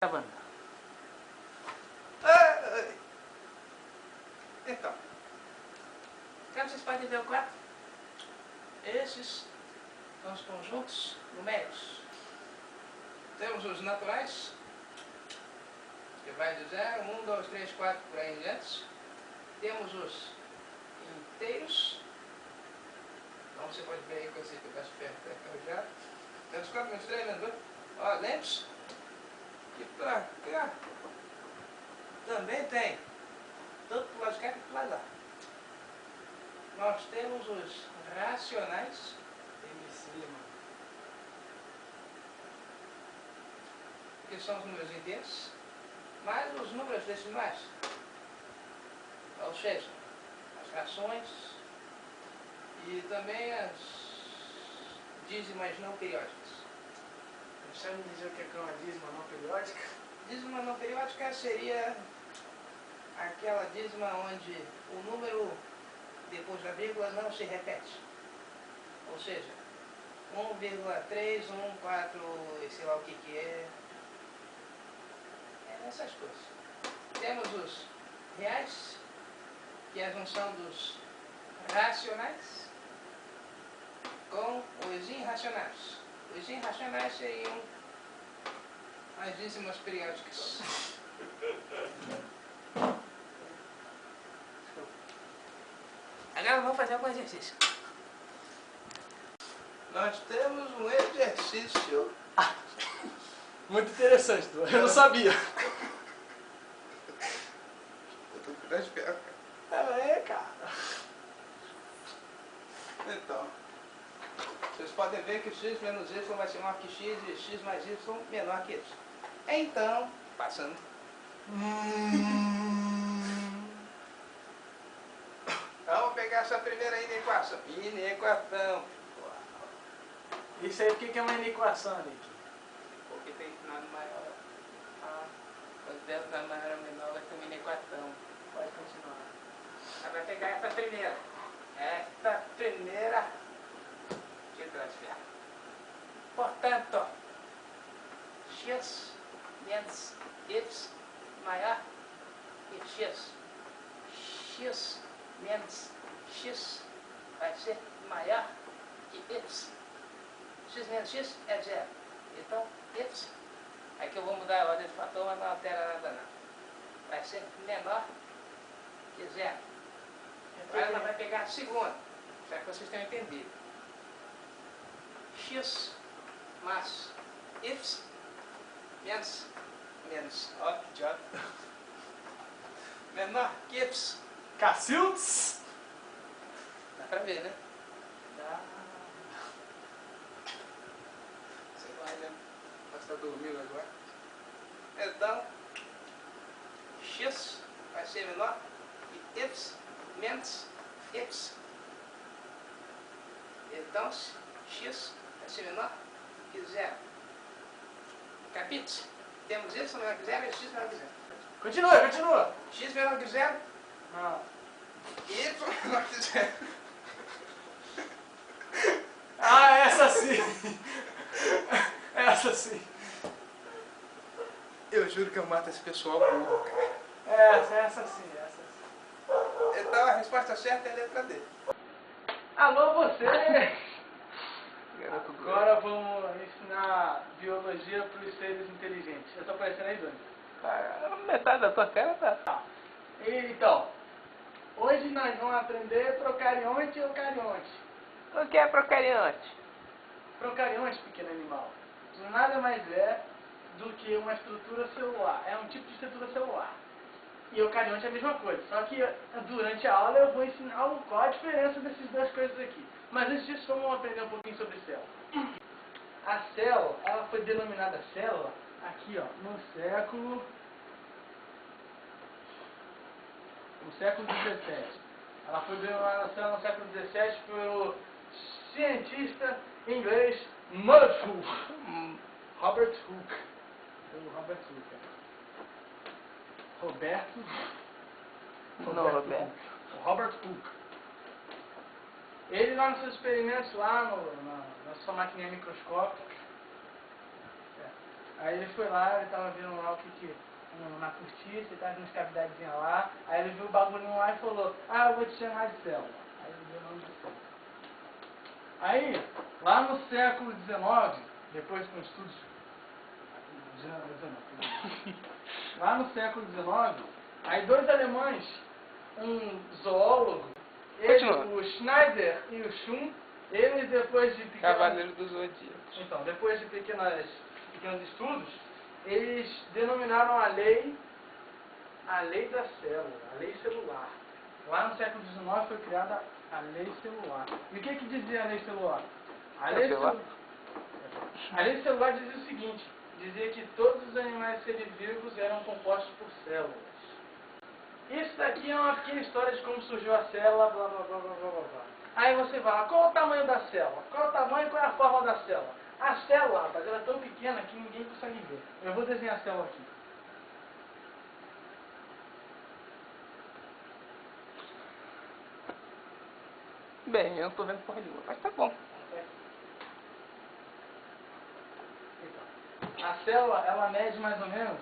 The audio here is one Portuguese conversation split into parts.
Gravando. Então, como vocês podem ver o quadro, esses são os conjuntos numéricos. Temos os naturais, que vai de 0, 1, 2, 3, 4, por aí em diante. Temos os inteiros, então você pode ver aí que eu sei que eu peço perto da carregar. Temos 4, menos 3, menos 2, ó, lembre-se que pra cá também tem, tanto pro lado de cá quanto pro lado de lá. Nós temos os racionais, que são os números inteiros, mais os números decimais, ou seja, as frações e também as dízimas não periódicas. Deixa eu dizer o que é uma dízima não periódica. Dízima não periódica seria aquela dízima onde o número depois da vírgula não se repete. Ou seja, 1,3, 1, 4, e sei lá o que é. É essas coisas. Temos os reais, que é a junção dos racionais com os irracionais. Os irracionais seriam as dízimas periódicas. Agora vamos fazer algum exercício. Nós temos um exercício. Muito interessante, eu não sabia. Eu tô com 10 pés. É, cara. Então, vocês podem ver que x menos y vai ser maior que x e x mais y menor que y. Então, passando. Vamos pegar essa primeira inequação. Inequação. Isso aí, o que é uma inequação, Nick? Porque tem nada maior. Quando der maior ou menor vai ter uma inequação. Pode continuar. Ela vai pegar essa primeira. Esta primeira. Deixa eu transferir. Portanto, x menos y maior que x. X menos x vai ser maior que y. X menos x é zero. Então, y, aqui eu vou mudar a ordem do fator, mas não altera nada não. Vai ser menor que zero. Agora ela vai pegar a segunda, já que vocês tenham entendido. X mais y menos, ó que idiota, menor que y. Cacildes? Dá pra ver, né? Dá. Sei lá, né? Você está dormindo agora. Então, x vai ser menor que y menos y. Então, x vai ser menor que zero. Capite? Temos y menor que zero e x menor que zero. Continua. X menor que zero Não. e y menor que zero. Ah, essa sim. Essa sim. Eu juro que eu mato esse pessoal burro, cara. Essa sim. Então a resposta certa é a letra D. Alô, você! Garoto doido. Agora vamos ensinar biologia para os seres inteligentes. Eu tô parecendo aí, Dani. Ah, metade da tua cara tá. Então, hoje nós vamos aprender procarionte e eucarionte. O que é procarionte? Procarionte, pequeno animal, nada mais é do que uma estrutura celular. É um tipo de estrutura celular. E eucarionte é a mesma coisa. Só que durante a aula eu vou ensinar qual a diferença dessas duas coisas aqui. Mas antes disso, vamos aprender um pouquinho sobre célula. A célula, ela foi denominada célula aqui, ó, no século XVII. Ela foi denominada célula no século XVII pelo cientista inglês Robert Hooke. Robert Hooke. Ele lá nos seus experimentos, lá na sua maquininha microscópica, Aí ele foi lá, ele tava vendo lá o que na cortiça, ele tava vendo as cavidadezinhas lá, aí ele viu o bagulhinho lá e falou, ah, eu vou te chamar de célula. Aí ele deu o nome de célula. Aí, lá no século XIX, depois com estudos, lá no século XIX, aí dois alemães, um zoólogo, o Schneider e o Schum, eles depois de pequenas... Cavaleiro dos Zodíacos. Então, depois de pequenos estudos, eles denominaram a lei da célula, a lei celular. Lá no século XIX foi criada a lei celular. E o que dizia a lei celular? A lei celular dizia o seguinte, dizia que todos os animais vivos eram compostos por células. Isso daqui é uma pequena história de como surgiu a célula, blá blá blá blá blá blá. Aí você vai lá, qual é o tamanho da célula? Qual é o tamanho e qual é a forma da célula? A célula, rapaz, ela é tão pequena que ninguém consegue ver. Eu vou desenhar a célula aqui. Bem, eu não tô vendo porra nenhuma, mas tá bom. Então, a célula, ela mede mais ou menos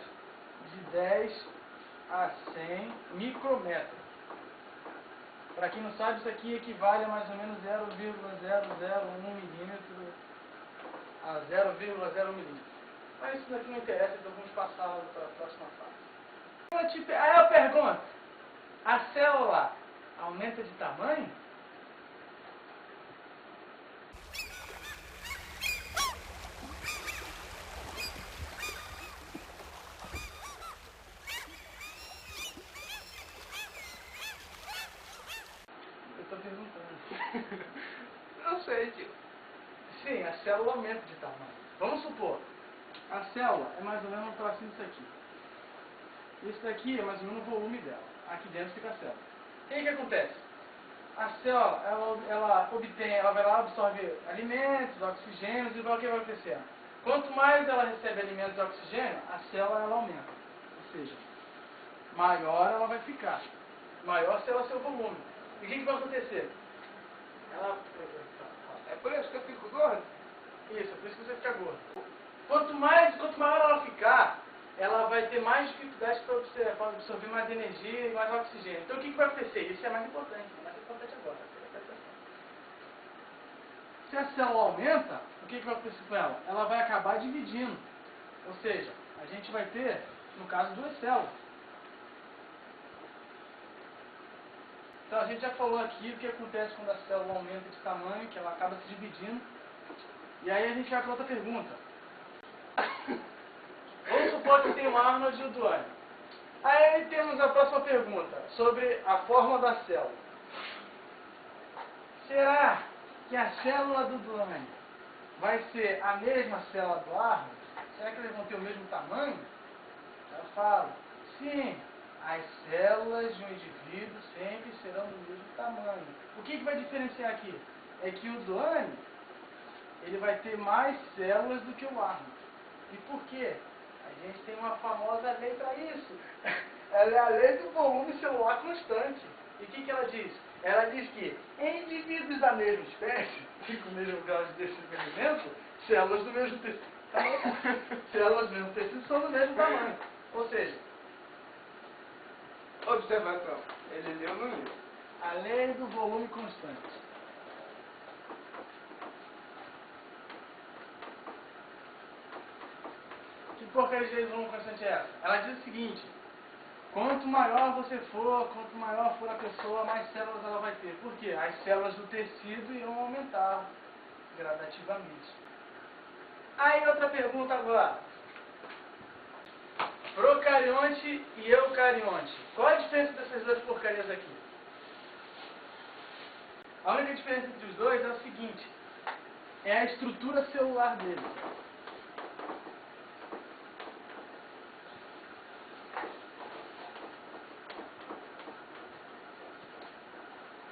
de 10 a 100 micrômetros. Para quem não sabe, isso aqui equivale a mais ou menos 0,001 milímetro a 0,01 milímetro. Mas isso daqui não interessa, então vamos passar para a próxima fase. Aí eu pergunto, a célula aumenta de tamanho? Eu estou perguntando. Não sei, tio. Sim, a célula aumenta de tamanho. Vamos supor, a célula é mais ou menos um tracinho disso aqui. Isso daqui é mais ou menos o volume dela. Aqui dentro fica a célula. O que acontece? A célula, ela vai lá, absorve alimentos, oxigênios, e o que vai acontecer? Quanto mais ela recebe alimentos e oxigênio, a célula ela aumenta. Ou seja, maior ela vai ficar. Maior será o seu volume. E o que vai acontecer? É por isso que eu fico gordo? Isso, é por isso que você fica gordo. Quanto maior ela ficar, ela vai ter mais dificuldade para absorver mais energia e mais oxigênio. Então o que vai acontecer? Isso é mais importante agora. Se a célula aumenta, o que vai acontecer com ela? Ela vai acabar dividindo. Ou seja, a gente vai ter, no caso, duas células. Então a gente já falou aqui o que acontece quando a célula aumenta de tamanho, que ela acaba se dividindo. E aí a gente vai para outra pergunta. Vamos supor que tem o Arnold e o Duane. Aí temos a próxima pergunta, sobre a forma da célula. Será que a célula do Duane vai ser a mesma célula do Arnold? Será que eles vão ter o mesmo tamanho? Eu falo, sim, as células de um indivíduo sempre serão do mesmo tamanho. O que vai diferenciar aqui? É que o Duane, ele vai ter mais células do que o Arnold. E por quê? A gente tem uma famosa lei para isso. Ela é a lei do volume celular constante. E o que ela diz? Ela diz que em indivíduos da mesma espécie, com o mesmo grau de desenvolvimento, células do mesmo tecido, células do mesmo tecido são do mesmo tamanho. Ou seja, Observação. Ele leu no livro. a lei do volume constante. Que porcaria de lei do volume constante é essa? Ela diz o seguinte: quanto maior você for, quanto maior for a pessoa, mais células ela vai ter. Por quê? As células do tecido irão aumentar gradativamente. Aí outra pergunta agora. Procarionte e eucarionte. Qual a diferença dessas duas porcarias aqui? A única diferença entre os dois é o seguinte: é a estrutura celular deles.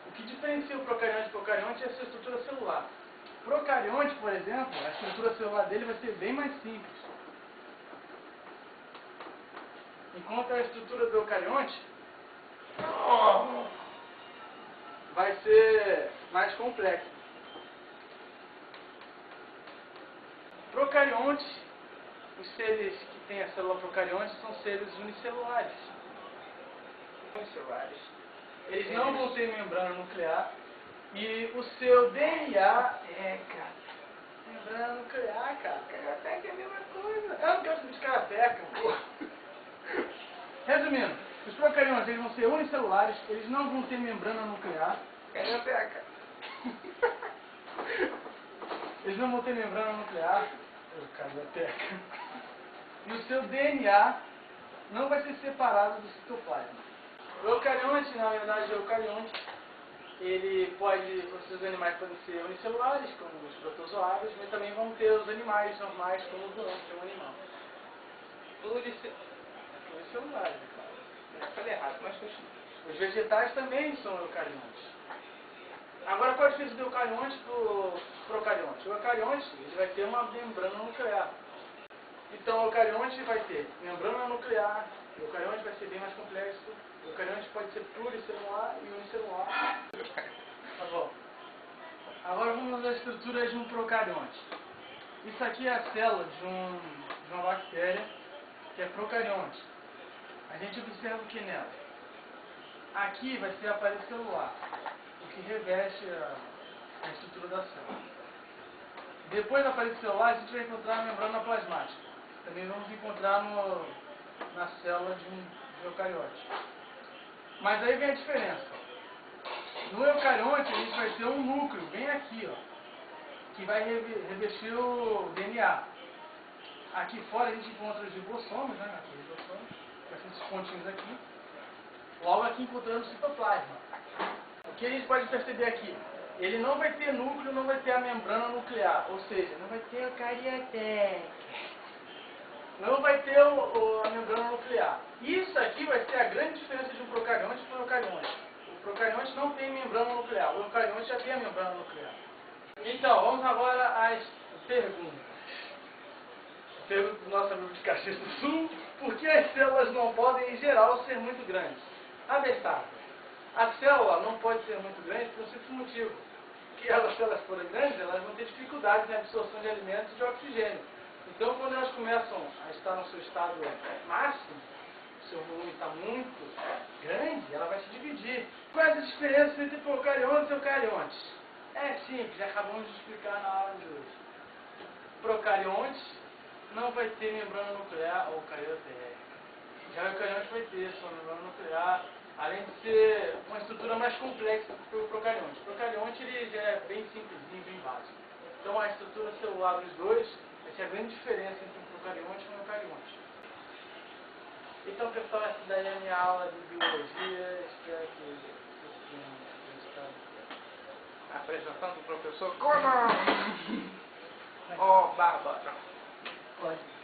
O que diferencia o procarionte do eucarionte é a sua estrutura celular. O procarionte, por exemplo, a estrutura celular dele vai ser bem mais simples. Enquanto a estrutura do eucarionte vai ser mais complexa. Procarionte, os seres que têm a célula procarionte são seres unicelulares. Eles não vão ter membrana nuclear e o seu DNA é, cara, membrana nuclear, cara. Carapeca é a mesma coisa. Eu não quero de carapeca, porra. Resumindo, os procariontes eles vão ser unicelulares, eles não vão ter membrana nuclear. Carapeca. Eles não vão ter membrana nuclear. Carapeca. E o seu DNA não vai ser separado do citoplasma. O eucarionte, na verdade, o eucarionte, ele pode, esses animais podem ser unicelulares, como os protozoários, mas também vão ter os animais normais, como o zoante, que é um animal. Unicelulares, é claro. Falei errado, mas continua. Os vegetais também são eucariontes. Agora, qual a diferença do eucarionte do procarionte? O eucarionte ele vai ter uma membrana nuclear. Então, o eucarionte vai ter membrana nuclear, o eucarionte vai ser bem mais complexo, o eucarionte pode ser pluricelular e unicelular. Tá bom. Agora vamos às estruturas de um procarionte. Isso aqui é a célula de uma bactéria que é procarionte. A gente observa o que nela? Aqui vai ser a parede celular, o que reveste a estrutura da célula. Depois da parede celular, a gente vai encontrar a membrana plasmática. Também vamos encontrar na célula de um eucarionte. Mas aí vem a diferença. No eucarionte, a gente vai ter um núcleo, bem aqui, ó, que vai revestir o DNA. Aqui fora a gente encontra os ribossomos, né? Esses pontinhos aqui. Logo aqui encontramos o citoplasma. O que a gente pode perceber aqui? Ele não vai ter núcleo, não vai ter a membrana nuclear, ou seja, não vai ter o carioteca. Não vai ter a membrana nuclear. Isso aqui vai ser a grande diferença de um procarionte para um eucarionte. O procarionte não tem membrana nuclear, o eucarionte já tem a membrana nuclear. Então, vamos agora às perguntas. Pergunta do nosso amigo de Caxias do Sul: por que as células não podem, em geral, ser muito grandes? Abestável. A célula não pode ser muito grande por um simples motivo. Que se elas forem grandes, elas vão ter dificuldades em absorção de alimentos e de oxigênio. Então, quando elas começam a estar no seu estado máximo, o seu volume está muito grande, ela vai se dividir. Quais as diferenças entre procariontes e eucariontes? É simples, acabamos de explicar na aula de hoje. Procarionte não vai ter membrana nuclear ou carioteca. Já o eucarionte vai ter sua membrana nuclear, além de ser uma estrutura mais complexa do que o procarionte. O procarionte ele já é bem simplesinho, bem básico. Então a estrutura celular dos dois, essa é a grande diferença entre um procarionte e um eucarionte. Então pessoal, essa daí é a minha aula de biologia. Espero que vocês tenham gostado. A apresentação do professor Conan! Ó, Bárbara. Pode.